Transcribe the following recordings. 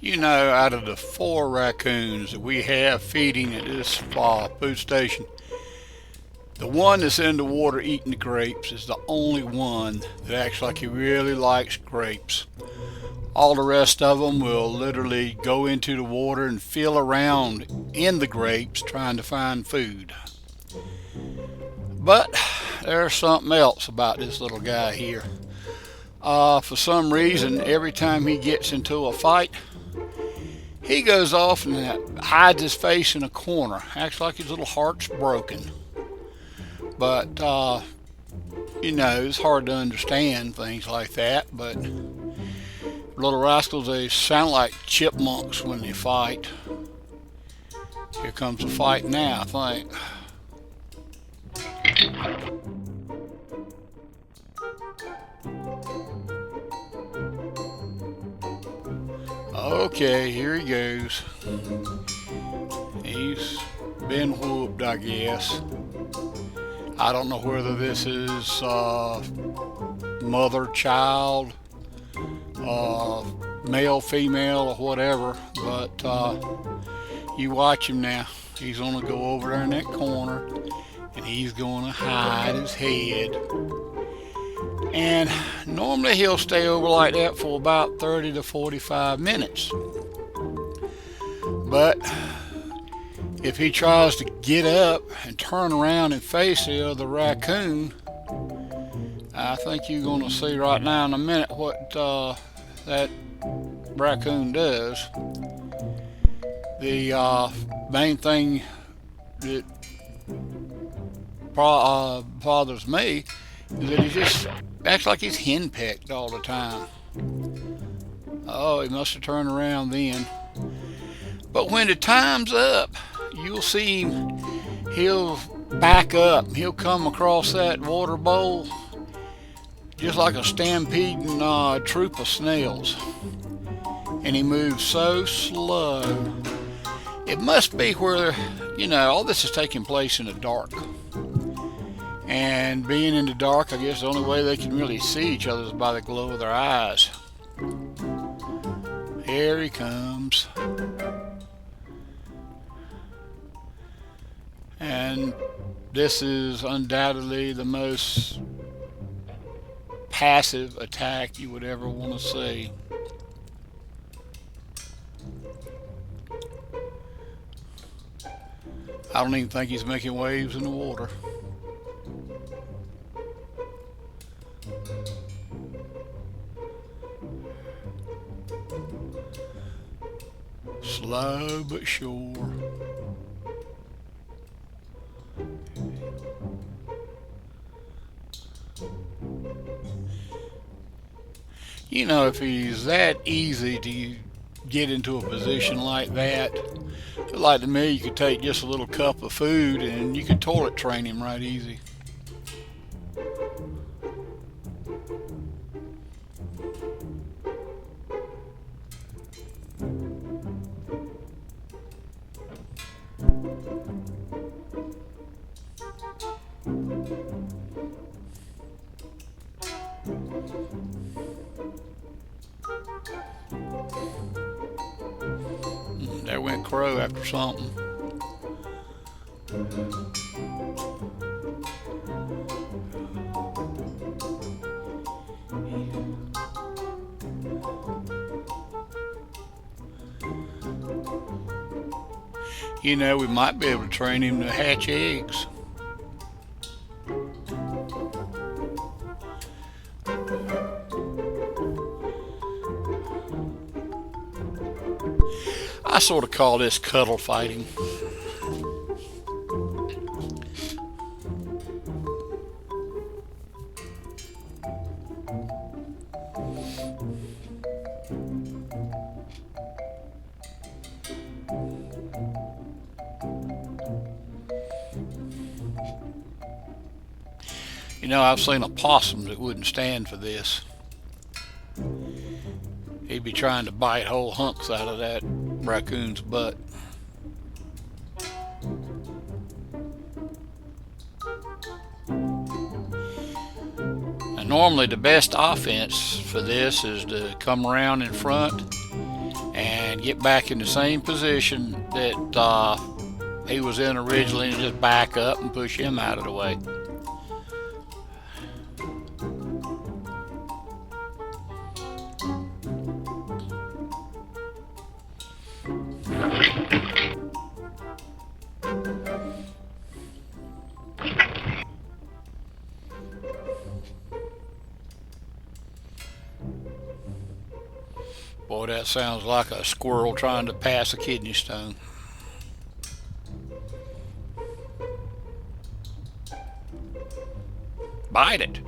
You know, out of the 4 raccoons that we have feeding at this food station, the one that's in the water eating the grapes is the only one that acts like he really likes grapes. All the rest of them will literally go into the water and feel around in the grapes trying to find food. But there's something else about this little guy here. For some reason, every time he gets into a fight, he goes off and hides his face in a corner, acts like his little heart's broken. But, it's hard to understand things like that. But little rascals, they sound like chipmunks when they fight. Here comes the fight now, I think. Okay, here he goes. He's been whooped, I guess. I don't know whether this is mother, child, male, female, or whatever, but you watch him now. He's going to go over there in that corner and he's going to hide his head. And normally he'll stay over like that for about 30 to 45 minutes. But if he tries to get up and turn around and face the other raccoon, I think you're going to see right now in a minute what that raccoon does. The main thing that bothers me is that he just acts like he's henpecked all the time. Oh, he must have turned around then. But when the time's up, you'll see him, he'll back up. He'll come across that water bowl just like a stampeding troop of snails. And he moves so slow. It must be where, all this is taking place in the dark. And being in the dark, I guess the only way they can really see each other is by the glow of their eyes. Here he comes. And this is undoubtedly the most passive attack you would ever want to see. I don't even think he's making waves in the water. Slow but sure. If he's that easy to get into a position like that, like to me, you could take just a little cup of food and you could toilet train him right easy. There went Crow after something. We might be able to train him to hatch eggs. I sort of call this cuddle fighting. I've seen a possum that wouldn't stand for this. He'd be trying to bite whole hunks out of that raccoon's butt. Normally the best offense for this is to come around in front and get back in the same position that he was in originally, and just back up and push him out of the way. Boy, that sounds like a squirrel trying to pass a kidney stone. Bite it.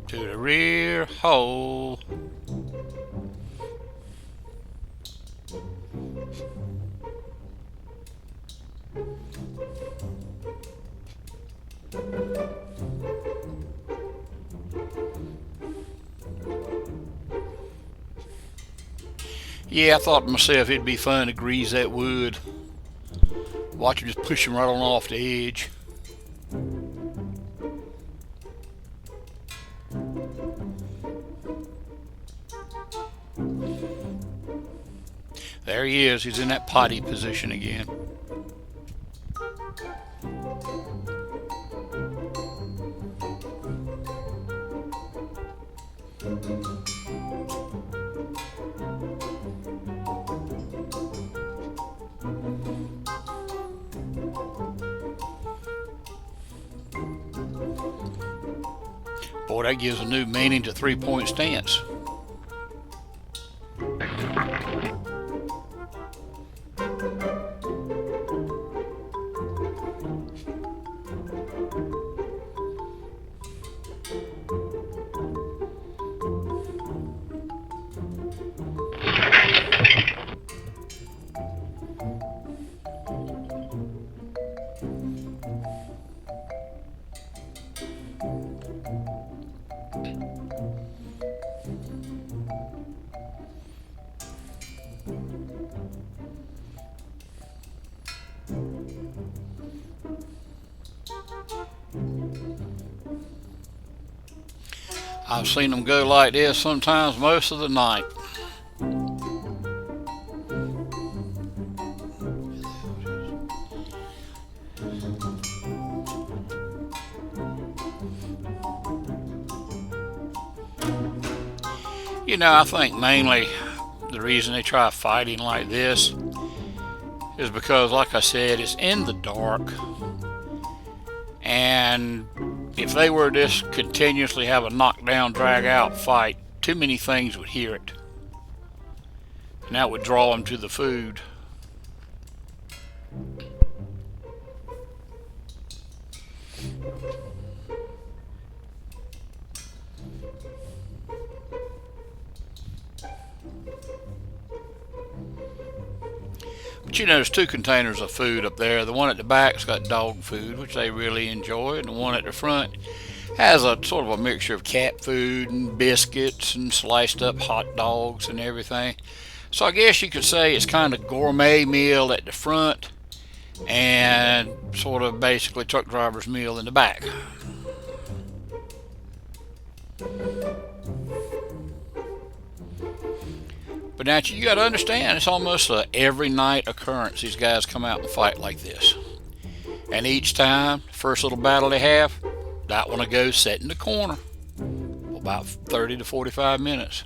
To the rear hole. Yeah, I thought to myself it'd be fun to grease that wood. Watch him just push him right on off the edge. There he is. He's in that potty position again. Boy, that gives a new meaning to three-point stance. I've seen them go like this sometimes most of the night. You know, I think mainly the reason they try fighting like this is because, like I said, it's in the dark, and if they were to just continuously have a knockdown, drag out fight, too many things would hear it, and that would draw them to the food. But you know, there's two containers of food up there. The one at the back's got dog food, which they really enjoy, and the one at the front has a sort of a mixture of cat food and biscuits and sliced up hot dogs and everything. So I guess you could say it's kind of gourmet meal at the front and sort of basically truck driver's meal in the back. But now you got to understand, it's almost a every night occurrence. These guys come out and fight like this. And each time, first little battle they have, that one will go sit in the corner for about 30 to 45 minutes.